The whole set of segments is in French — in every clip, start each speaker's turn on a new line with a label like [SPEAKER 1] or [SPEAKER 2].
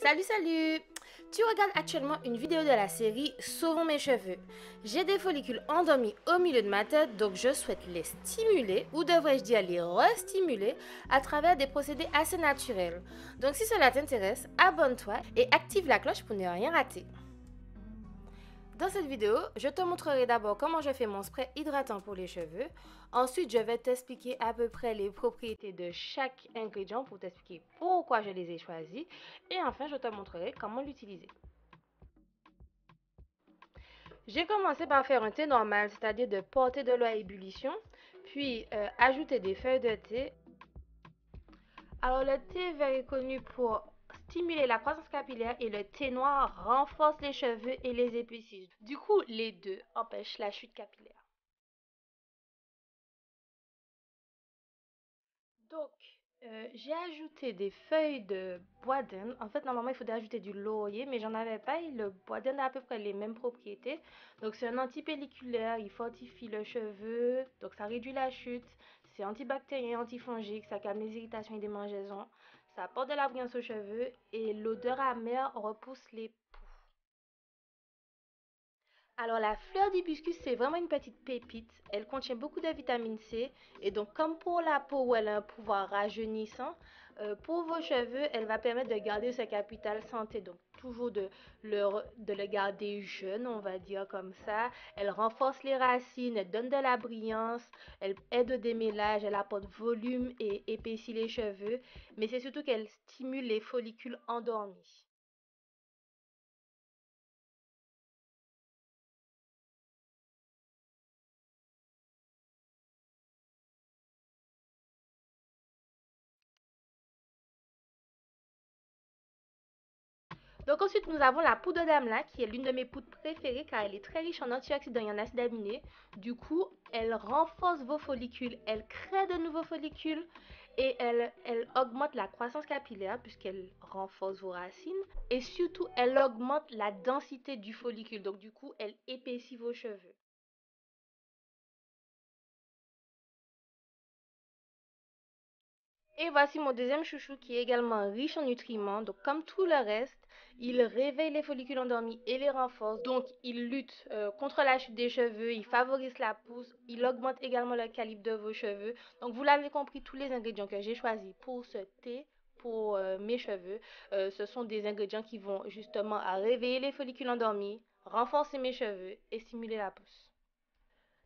[SPEAKER 1] Salut, salut! Tu regardes actuellement une vidéo de la série Sauvons mes cheveux. J'ai des follicules endormis au milieu de ma tête, donc je souhaite les stimuler, ou devrais-je dire les restimuler, à travers des procédés assez naturels. Donc si cela t'intéresse, abonne-toi et active la cloche pour ne rien rater. Dans cette vidéo, je te montrerai d'abord comment je fais mon spray hydratant pour les cheveux. Ensuite, je vais t'expliquer à peu près les propriétés de chaque ingrédient pour t'expliquer pourquoi je les ai choisis. Et enfin, je te montrerai comment l'utiliser. J'ai commencé par faire un thé normal, c'est-à-dire de porter de l'eau à ébullition, puis ajouter des feuilles de thé. Alors le thé vert est connu pour stimuler la croissance capillaire et le thé noir renforce les cheveux et les épaissit. Du coup, les deux empêchent la chute capillaire. Donc, j'ai ajouté des feuilles de bois d'Inde. En fait, normalement, il faudrait ajouter du laurier, mais j'en avais pas et le bois d'Inde a à peu près les mêmes propriétés. Donc, c'est un antipelliculaire, il fortifie le cheveu, donc ça réduit la chute. C'est antibactérien, antifongique, ça calme les irritations et des démangeaisons. Ça apporte de la brillance aux cheveux et l'odeur amère repousse les poux. Alors la fleur d'hibiscus, c'est vraiment une petite pépite. Elle contient beaucoup de vitamine C et donc comme pour la peau où elle a un pouvoir rajeunissant, pour vos cheveux, elle va permettre de garder ce capital santé. Donc toujours de le garder jeune, on va dire comme ça. Elle renforce les racines, elle donne de la brillance, elle aide au démêlage, elle apporte volume et épaissit les cheveux. Mais c'est surtout qu'elle stimule les follicules endormis. Donc ensuite, nous avons la poudre d'amla qui est l'une de mes poudres préférées car elle est très riche en antioxydants et en acides aminés. Du coup, elle renforce vos follicules, elle crée de nouveaux follicules et elle augmente la croissance capillaire puisqu'elle renforce vos racines. Et surtout, elle augmente la densité du follicule. Donc du coup, elle épaissit vos cheveux. Et voici mon deuxième chouchou qui est également riche en nutriments. Donc comme tout le reste, il réveille les follicules endormis et les renforce. Donc il lutte contre la chute des cheveux, il favorise la pousse, il augmente également le calibre de vos cheveux. Donc vous l'avez compris, tous les ingrédients que j'ai choisis pour ce thé, pour mes cheveux, ce sont des ingrédients qui vont justement à réveiller les follicules endormis, renforcer mes cheveux et stimuler la pousse.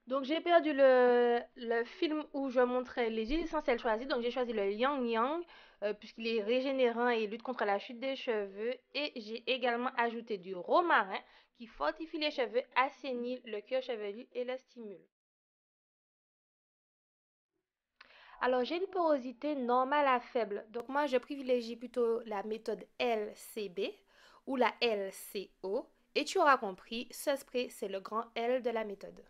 [SPEAKER 1] Donc j'ai perdu le film où je montrais les huiles essentielles choisies. Donc j'ai choisi le Yang Yang puisqu'il est régénérant et lutte contre la chute des cheveux. Et j'ai également ajouté du romarin qui fortifie les cheveux, assainit le cuir chevelu et le stimule. Alors j'ai une porosité normale à faible. Donc moi je privilégie plutôt la méthode LCB ou la LCO. Et tu auras compris, ce spray c'est le grand L de la méthode.